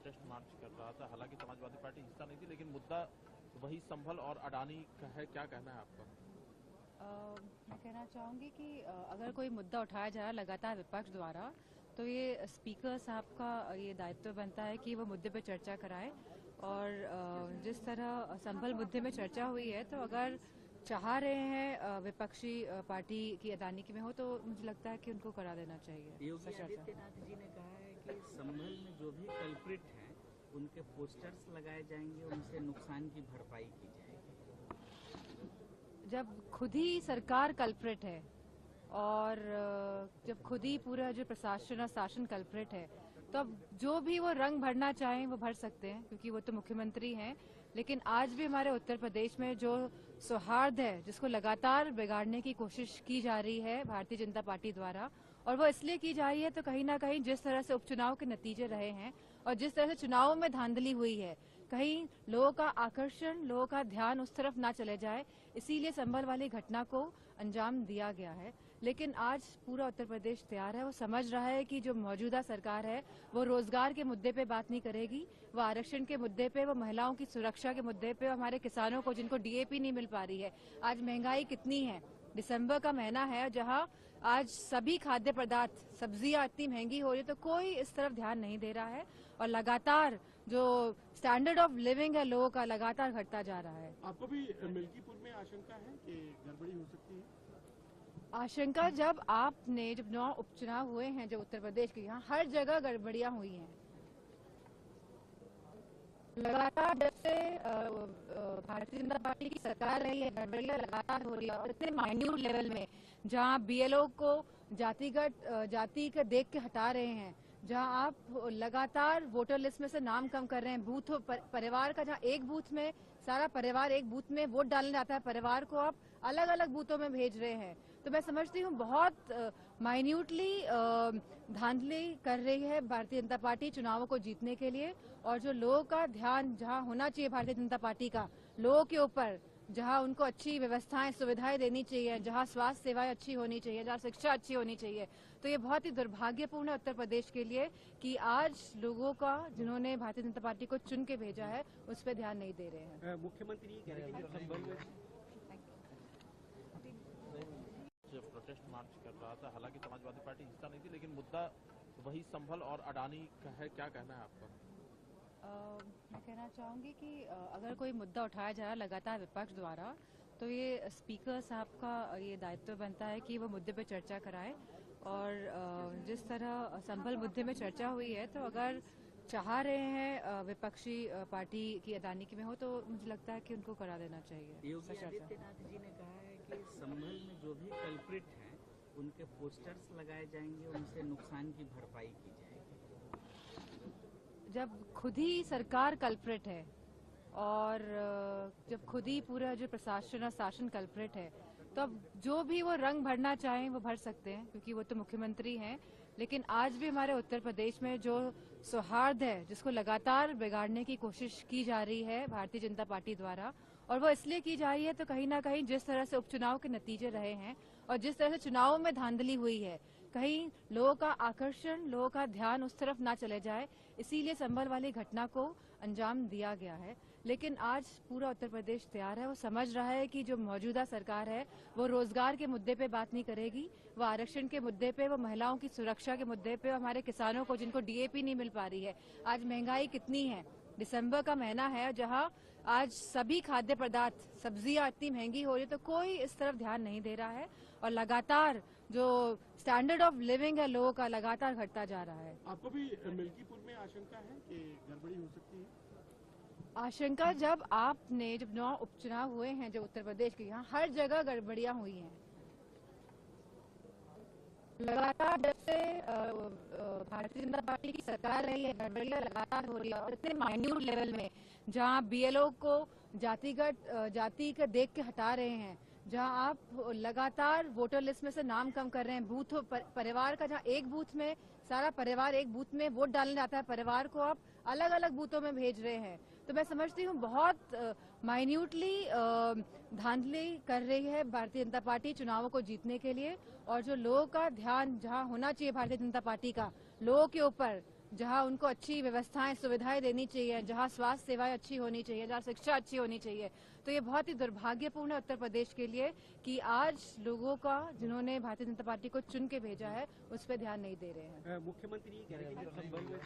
Protest मार्च कर रहा था। हालांकि समाजवादी पार्टी हिस्सा नहीं थी, लेकिन मुद्दा वही संभल और अडानी का है। क्या कहना है आपका? मैं कहना चाहूँगी कि अगर कोई मुद्दा उठाया जा रहा है लगातार विपक्ष द्वारा, तो ये स्पीकर साहब का ये दायित्व बनता है कि वो मुद्दे पे चर्चा कराए। और जिस तरह संभल मुद्दे में चर्चा हुई है, तो अगर चाह रहे हैं विपक्षी पार्टी की अडानी की में हो, तो मुझे लगता है कि उनको करा देना चाहिए। योगी आदित्यनाथ जी ने कहा है कि संभल में जो भी कल्प्रिट हैं उनके पोस्टर्स लगाए जाएंगे, उनसे नुकसान की भरपाई की जाएगी। जब खुद ही सरकार कल्प्रिट है और जब खुद ही पूरा जो प्रशासन और शासन कल्प्रिट है, तो अब जो भी वो रंग भरना चाहें वो भर सकते हैं, क्योंकि वो तो मुख्यमंत्री हैं। लेकिन आज भी हमारे उत्तर प्रदेश में जो सौहार्द है, जिसको लगातार बिगाड़ने की कोशिश की जा रही है भारतीय जनता पार्टी द्वारा, और वो इसलिए की जा रही है तो कहीं ना कहीं जिस तरह से उपचुनाव के नतीजे रहे हैं और जिस तरह से चुनावों में धांधली हुई है, कहीं लोगों का आकर्षण, लोगों का ध्यान उस तरफ ना चले जाए, इसीलिए संभल वाली घटना को अंजाम दिया गया है। लेकिन आज पूरा उत्तर प्रदेश तैयार है, वो समझ रहा है कि जो मौजूदा सरकार है वो रोजगार के मुद्दे पे बात नहीं करेगी, वो आरक्षण के मुद्दे पे, वो महिलाओं की सुरक्षा के मुद्दे पे, हमारे किसानों को जिनको डीएपी नहीं मिल पा रही है। आज महंगाई कितनी है, दिसंबर का महीना है जहां आज सभी खाद्य पदार्थ, सब्जियां इतनी महंगी हो रही है, तो कोई इस तरफ ध्यान नहीं दे रहा है। और लगातार जो स्टैंडर्ड ऑफ लिविंग है लोगों का लगातार घटता जा रहा है। आपको भी मिल्कीपुर में आशंका है कि गड़बड़ी हो सकती है? आशंका जब जब 9 उपचुनाव हुए हैं जो उत्तर प्रदेश के, यहाँ हर जगह गड़बड़ियां हुई हैं। लगातार जब से भारतीय जनता पार्टी की सरकार रही है, गड़बड़ियां लगातार हो रही है, और इतने माइन्यूट लेवल में, जहां बीएलओ को जाति का देख के हटा रहे हैं, जहां आप लगातार वोटर लिस्ट में से नाम कम कर रहे हैं, बूथ परिवार का, जहां एक बूथ में सारा परिवार एक बूथ में वोट डालने जाता है, परिवार को आप अलग अलग बूथों में भेज रहे हैं। तो मैं समझती हूँ बहुत माइन्यूटली धांधली कर रही है भारतीय जनता पार्टी चुनावों को जीतने के लिए। और जो लोगों का ध्यान जहाँ होना चाहिए भारतीय जनता पार्टी का, लोगों के ऊपर, जहाँ उनको अच्छी व्यवस्थाएं, सुविधाएं देनी चाहिए, जहाँ स्वास्थ्य सेवाएं अच्छी होनी चाहिए, जहाँ शिक्षा अच्छी होनी चाहिए, तो ये बहुत ही दुर्भाग्यपूर्ण है उत्तर प्रदेश के लिए कि आज लोगों का, जिन्होंने भारतीय जनता पार्टी को चुन के भेजा है, उस पर ध्यान नहीं दे रहे हैं। मुख्यमंत्री कह रहे हैं प्रोटेस्ट मार्च कर रहा था। हालांकि समाजवादी पार्टी हिस्सा नहीं थी, लेकिन मुद्दा वही संभल और अडानी का है। क्या कहना है आपका? मैं कहना चाहूँगी कि अगर कोई मुद्दा उठाया जा रहा है लगातार विपक्ष द्वारा, तो ये स्पीकर साहब का ये दायित्व बनता है कि वो मुद्दे पे चर्चा कराए। और जिस तरह संभल मुद्दे में चर्चा हुई है, तो अगर चाह रहे हैं विपक्षी पार्टी की अडानी की में हो, तो मुझे लगता है कि उनको करा देना चाहिए। योगी आदित्यनाथ जी ने कहा है कि संभल में जो भी कल्प्रिट हैं उनके पोस्टर्स लगाए जाएंगे, उनसे नुकसान की भरपाई की जाएगी। जब खुद ही सरकार कल्प्रिट है और जब खुद ही पूरा जो प्रशासन और शासन कल्प्रिट है, तो अब जो भी वो रंग भरना चाहें वो भर सकते हैं, क्योंकि वो तो मुख्यमंत्री हैं। लेकिन आज भी हमारे उत्तर प्रदेश में जो सौहार्द है, जिसको लगातार बिगाड़ने की कोशिश की जा रही है भारतीय जनता पार्टी द्वारा, और वो इसलिए की जा रही है तो कहीं ना कहीं जिस तरह से उपचुनाव के नतीजे रहे हैं और जिस तरह से चुनावों में धांधली हुई है, कहीं लोगों का आकर्षण, लोगों का ध्यान उस तरफ ना चले जाए, इसीलिए संभल वाली घटना को अंजाम दिया गया है। लेकिन आज पूरा उत्तर प्रदेश तैयार है, वो समझ रहा है कि जो मौजूदा सरकार है वो रोजगार के मुद्दे पे बात नहीं करेगी, वो आरक्षण के मुद्दे पे, वो महिलाओं की सुरक्षा के मुद्दे पे, हमारे किसानों को जिनको डीएपी नहीं मिल पा रही है। आज महंगाई कितनी है, दिसंबर का महीना है जहां आज सभी खाद्य पदार्थ, सब्जियां इतनी महंगी हो रही है, तो कोई इस तरफ ध्यान नहीं दे रहा है। और लगातार जो स्टैंडर्ड ऑफ लिविंग है लोगों का लगातार घटता जा रहा है। आपको भी मिल्कीपुर में आशंका है कि गड़बड़ी हो सकती है? आशंका जब 9 उपचुनाव हुए हैं जो उत्तर प्रदेश के, यहाँ हर जगह गड़बड़ियां हुई हैं। लगातार जब से भारतीय जनता पार्टी की सरकार रही है, गड़बड़ियां लगातार हो रही है, और इतने माइन्यूट लेवल में, जहां बीएलओ को जाति का देख के हटा रहे हैं, जहां आप लगातार वोटर लिस्ट में से नाम कम कर रहे हैं, बूथ परिवार का, जहां एक बूथ में सारा परिवार एक बूथ में वोट डालने जाता है, परिवार को आप अलग अलग बूथों में भेज रहे हैं। तो मैं समझती हूँ बहुत माइन्यूटली धांधली कर रही है भारतीय जनता पार्टी चुनावों को जीतने के लिए। और जो लोगों का ध्यान जहाँ होना चाहिए भारतीय जनता पार्टी का, लोगों के ऊपर, जहां उनको अच्छी व्यवस्थाएं सुविधाएं देनी चाहिए, जहां स्वास्थ्य सेवाएं अच्छी होनी चाहिए, जहां शिक्षा अच्छी होनी चाहिए। तो ये बहुत ही दुर्भाग्यपूर्ण है उत्तर प्रदेश के लिए कि आज लोगों का जिन्होंने भारतीय जनता पार्टी को चुन के भेजा है उस पर ध्यान नहीं दे रहे हैं। मुख्यमंत्री ये कह रहे हैं कि जब संभल में